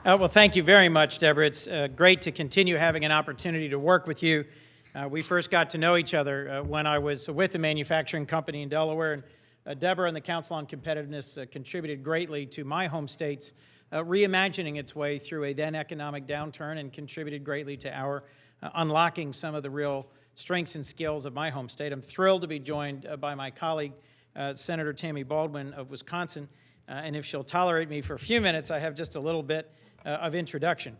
Well, thank you very much, Deborah. It's great to continue having an opportunity to work with you. We first got to know each other when I was with a manufacturing company in Delaware, and Deborah and the Council on Competitiveness contributed greatly to my home state's reimagining its way through a then economic downturn and contributed greatly to our unlocking some of the real strengths and skills of my home state. I'm thrilled to be joined by my colleague, Senator Tammy Baldwin of Wisconsin, and if she'll tolerate me for a few minutes, I have just a little bit of introduction.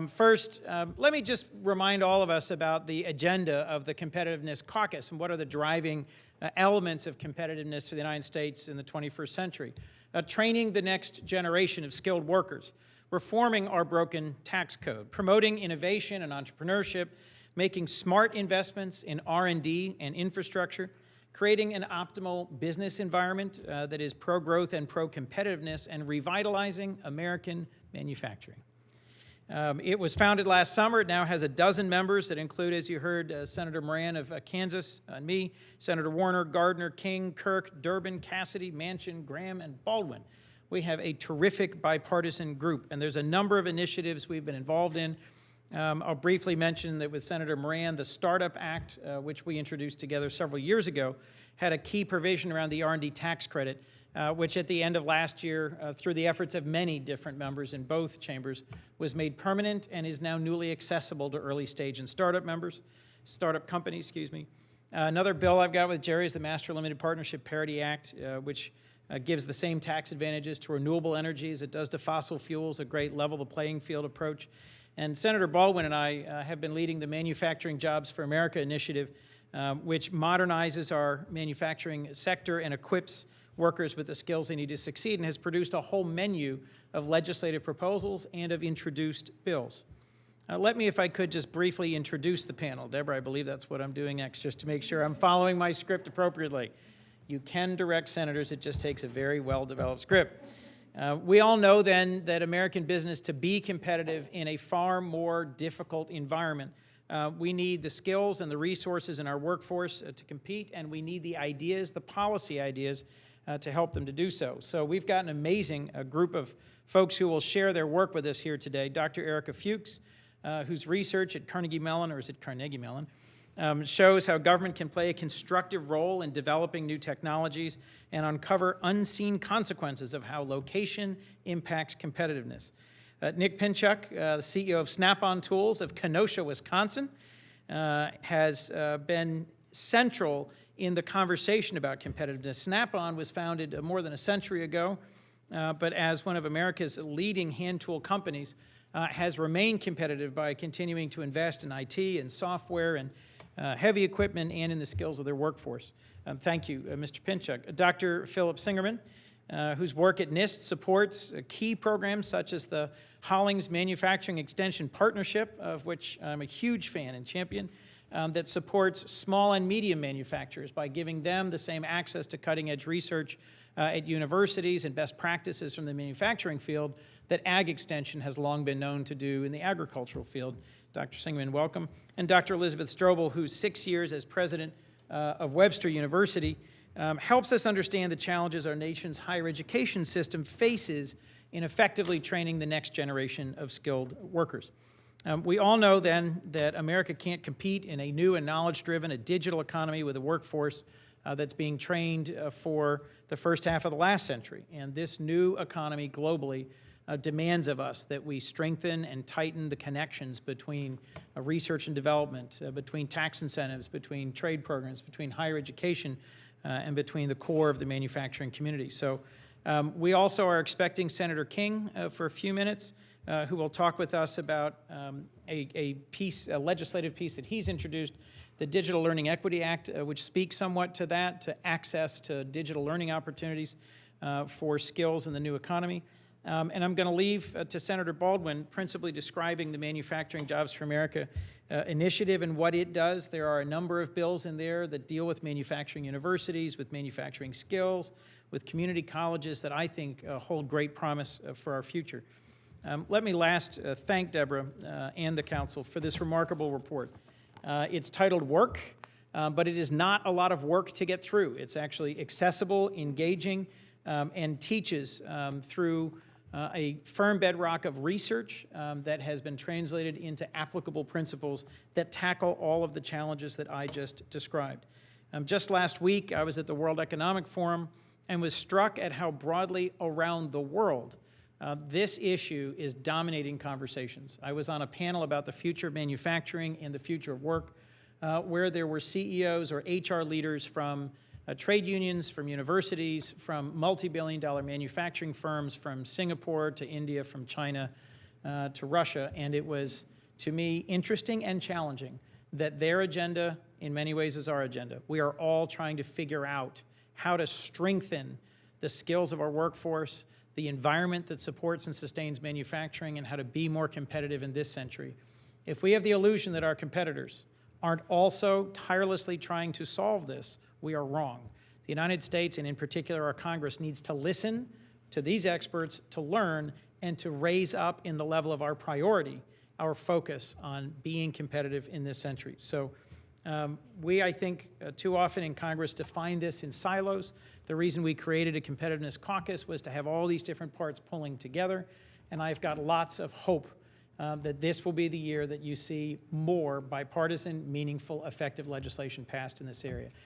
First, let me just remind all of us about the agenda of the Competitiveness Caucus and what are the driving elements of competitiveness for the United States in the 21st century. Training the next generation of skilled workers, reforming our broken tax code, promoting innovation and entrepreneurship, making smart investments in R&D and infrastructure, creating an optimal business environment that is pro-growth and pro-competitiveness, and revitalizing American manufacturing. It was founded last summer. It now has a dozen members that include, as you heard, Senator Moran of Kansas, and me, Senator Warner, Gardner, King, Kirk, Durbin, Cassidy, Manchin, Graham, and Baldwin. We have a terrific bipartisan group, and there's a number of initiatives we've been involved in. I'll briefly mention that with Senator Moran, the Startup Act, which we introduced together several years ago, had a key provision around the R&D tax credit, which at the end of last year, through the efforts of many different members in both chambers, was made permanent and is now newly accessible to early stage and startup companies. Another bill I've got with Jerry is the Master Limited Partnership Parity Act, which gives the same tax advantages to renewable energy as it does to fossil fuels, a great level the playing field approach. And Senator Baldwin and I have been leading the Manufacturing Jobs for America initiative, which modernizes our manufacturing sector and equips workers with the skills they need to succeed, and has produced a whole menu of legislative proposals and of introduced bills. Let me, if I could, just briefly introduce the panel. Deborah, I believe that's what I'm doing next, just to make sure I'm following my script appropriately. You can direct senators, it just takes a very well-developed script. We all know then that American business, to be competitive in a far more difficult environment, we need the skills and the resources in our workforce to compete, and we need the ideas, the policy ideas, to help them to do so. So we've got an amazing group of folks who will share their work with us here today. Dr. Erica Fuchs, whose research at Carnegie Mellon, shows how government can play a constructive role in developing new technologies and uncover unseen consequences of how location impacts competitiveness. Nick Pinchuk, the CEO of Snap-on Tools of Kenosha, Wisconsin, has been central in the conversation about competitiveness. Snap-on was founded more than a century ago, but as one of America's leading hand tool companies, has remained competitive by continuing to invest in IT and software and heavy equipment and in the skills of their workforce. Thank you, Mr. Pinchuk. Dr. Philip Singerman, whose work at NIST supports key programs such as the Hollings Manufacturing Extension Partnership, of which I'm a huge fan and champion, that supports small and medium manufacturers by giving them the same access to cutting-edge research at universities and best practices from the manufacturing field that Ag Extension has long been known to do in the agricultural field. Dr. Singerman, welcome. And Dr. Elizabeth Strobel, whose 6 years as president of Webster University helps us understand the challenges our nation's higher education system faces in effectively training the next generation of skilled workers. We all know then that America can't compete in a new and knowledge-driven, a digital economy with a workforce that's being trained for the first half of the last century. And this new economy globally demands of us that we strengthen and tighten the connections between research and development, between tax incentives, between trade programs, between higher education, and between the core of the manufacturing community. So we also are expecting Senator King for a few minutes, who will talk with us about a legislative piece that he's introduced, the Digital Learning Equity Act, which speaks somewhat to that, to access to digital learning opportunities for skills in the new economy. And I'm going to leave to Senator Baldwin principally describing the Manufacturing Jobs for America initiative and what it does. There are a number of bills in there that deal with manufacturing universities, with manufacturing skills, with community colleges that I think hold great promise for our future. Let me last thank Deborah and the Council for this remarkable report. It's titled Work, but it is not a lot of work to get through. It's actually accessible, engaging, and teaches through a firm bedrock of research that has been translated into applicable principles that tackle all of the challenges that I just described. Just last week, I was at the World Economic Forum and was struck at how broadly around the world this issue is dominating conversations. I was on a panel about the future of manufacturing and the future of work, where there were CEOs or HR leaders from trade unions, from universities, from multi-billion-dollar manufacturing firms, from Singapore to India, from China to Russia. And it was, to me, interesting and challenging that their agenda, in many ways, is our agenda. We are all trying to figure out how to strengthen the skills of our workforce, the environment that supports and sustains manufacturing, and how to be more competitive in this century. If we have the illusion that our competitors aren't also tirelessly trying to solve this, we are wrong. The United States, and in particular our Congress, needs to listen to these experts, to learn, and to raise up in the level of our priority, our focus on being competitive in this century. So we, I think, too often in Congress define this in silos. The reason we created a Competitiveness Caucus was to have all these different parts pulling together, and I've got lots of hope that this will be the year that you see more bipartisan, meaningful, effective legislation passed in this area.